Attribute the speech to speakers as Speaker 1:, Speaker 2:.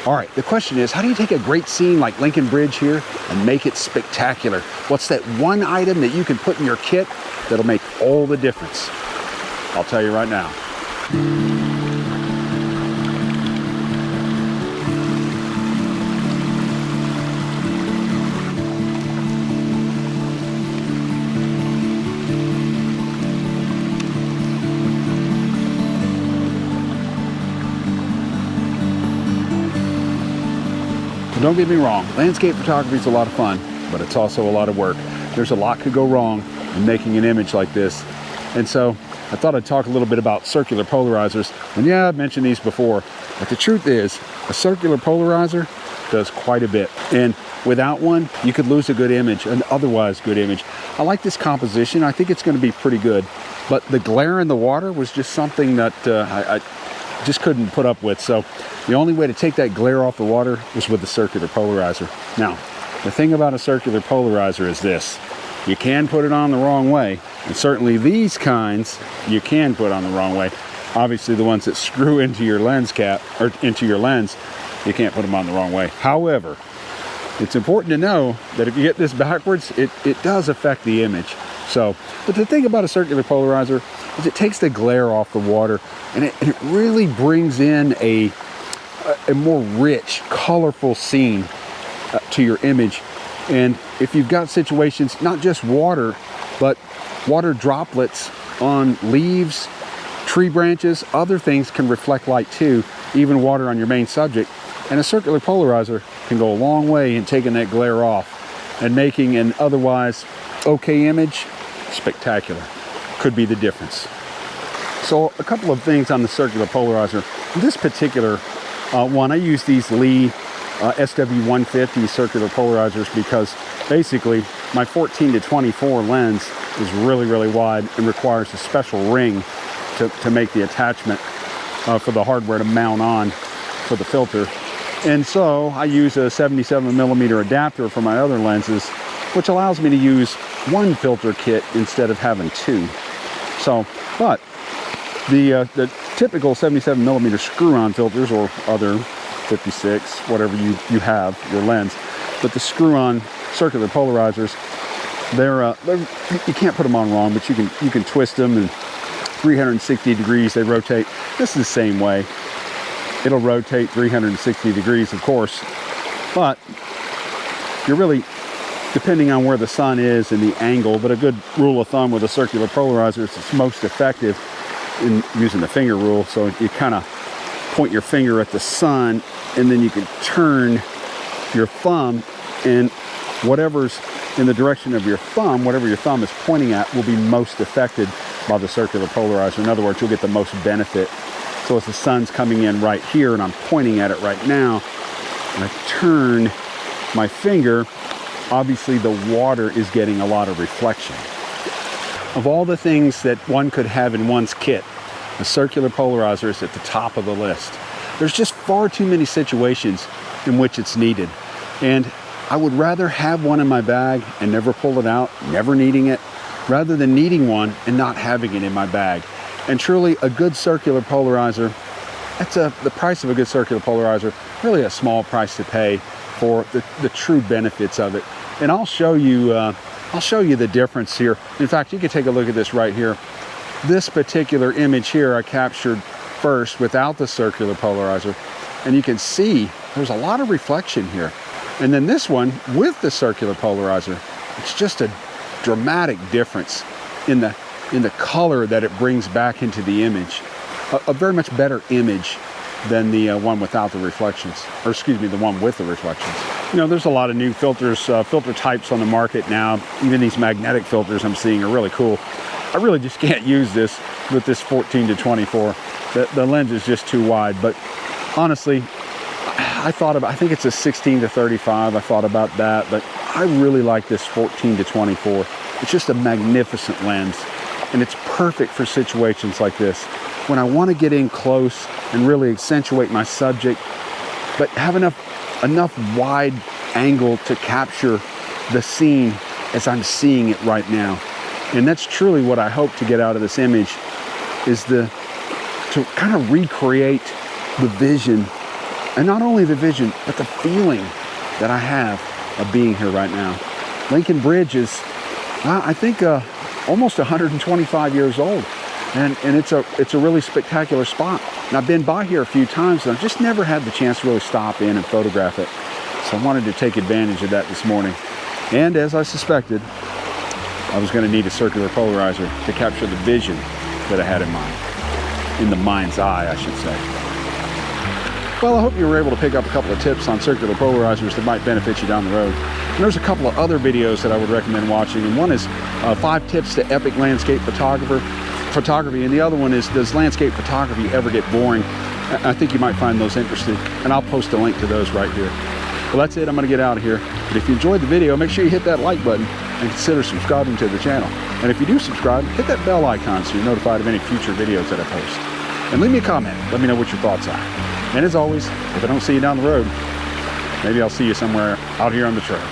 Speaker 1: All right, the question is, how do you take a great scene like Lincoln Bridge here and make it spectacular? What's that one item that you can put in your kit that'll make all the difference? I'll tell you right now. Don't get me wrong, landscape photography is a lot of fun, but it's also a lot of work. There's a lot could go wrong in making an image like this. And so I thought I'd talk a little bit about circular polarizers. And yeah, I've mentioned these before, but the truth is a circular polarizer does quite a bit. And without one, you could lose a good image, an otherwise good image. I like this composition. I think it's going to be pretty good. But the glare in the water was just something that I just couldn't put up with. So the only way to take that glare off the water was with the circular polarizer. Now, the thing about a circular polarizer is this. You can put it on the wrong way, and certainly these kinds you can put on the wrong way. Obviously the ones that screw into your lens cap, or into your lens, you can't put them on the wrong way. However, it's important to know that if you get this backwards, it does affect the image. So, but the thing about a circular polarizer is it takes the glare off the water, and it really brings in a more rich, colorful scene to your image. And if you've got situations, not just water, but water droplets on leaves, tree branches, other things can reflect light too, even water on your main subject. And a circular polarizer can go a long way in taking that glare off and making an otherwise okay image spectacular. Could be the difference. So a couple of things on the circular polarizer. This particular one, I use these Lee SW150 circular polarizers because basically my 14 to 24 lens is really, really wide and requires a special ring to make the attachment for the hardware to mount on for the filter. And so I use a 77mm adapter for my other lenses, which allows me to use one filter kit instead of having two. So, but the typical 77mm screw-on filters, or other 56, whatever you have, your lens, but the screw-on circular polarizers, they're you can't put them on wrong, but you can twist them, and 360 degrees they rotate. This is the same way. It'll rotate 360 degrees, of course, but you're really, depending on where the sun is and the angle, but a good rule of thumb with a circular polarizer is it's most effective in using the finger rule. So you kind of point your finger at the sun, and then you can turn your thumb, and whatever's in the direction of your thumb, whatever your thumb is pointing at, will be most affected by the circular polarizer. In other words, you'll get the most benefit. So as the sun's coming in right here, and I'm pointing at it right now, and I turn my finger, obviously the water is getting a lot of reflection. Of all the things that one could have in one's kit, a circular polarizer is at the top of the list. There's just far too many situations in which it's needed. And I would rather have one in my bag and never pull it out, never needing it, rather than needing one and not having it in my bag. And truly, a good circular polarizer, that's the price of a good circular polarizer, really a small price to pay for the true benefits of it. And I'll show you the difference here. In fact, you can take a look at this right here. This particular image here I captured first without the circular polarizer, and you can see there's a lot of reflection here. And then this one with the circular polarizer, it's just a dramatic difference in the color that it brings back into the image. A very much better image than the one without the reflections, or excuse me, the one with the reflections. You know, there's a lot of new filters, filter types on the market now. Even these magnetic filters I'm seeing are really cool. I really just can't use this with this 14 to 24. The lens is just too wide, but honestly, I think it's a 16 to 35. I thought about that, but I really like this 14 to 24. It's just a magnificent lens, and it's perfect for situations like this, when I want to get in close and really accentuate my subject, but have enough wide angle to capture the scene as I'm seeing it right now. And that's truly what I hope to get out of this image, is to kind of recreate the vision And not only the vision, but the feeling that I have of being here right now. Lincoln Bridge is, I think, almost 125 years old. And it's a really spectacular spot. And I've been by here a few times, and I've just never had the chance to really stop in and photograph it. So I wanted to take advantage of that this morning. And as I suspected, I was going to need a circular polarizer to capture the vision that I had in mind. In the mind's eye, I should say. Well, I hope you were able to pick up a couple of tips on circular polarizers that might benefit you down the road. And there's a couple of other videos that I would recommend watching. And one is 5 tips to epic landscape photography. And the other one is, does landscape photography ever get boring? I think you might find those interesting. And I'll post a link to those right here. Well, that's it. I'm going to get out of here. But if you enjoyed the video, make sure you hit that like button and consider subscribing to the channel. And if you do subscribe, hit that bell icon so you're notified of any future videos that I post. And leave me a comment. Let me know what your thoughts are. And as always, if I don't see you down the road, maybe I'll see you somewhere out here on the trail.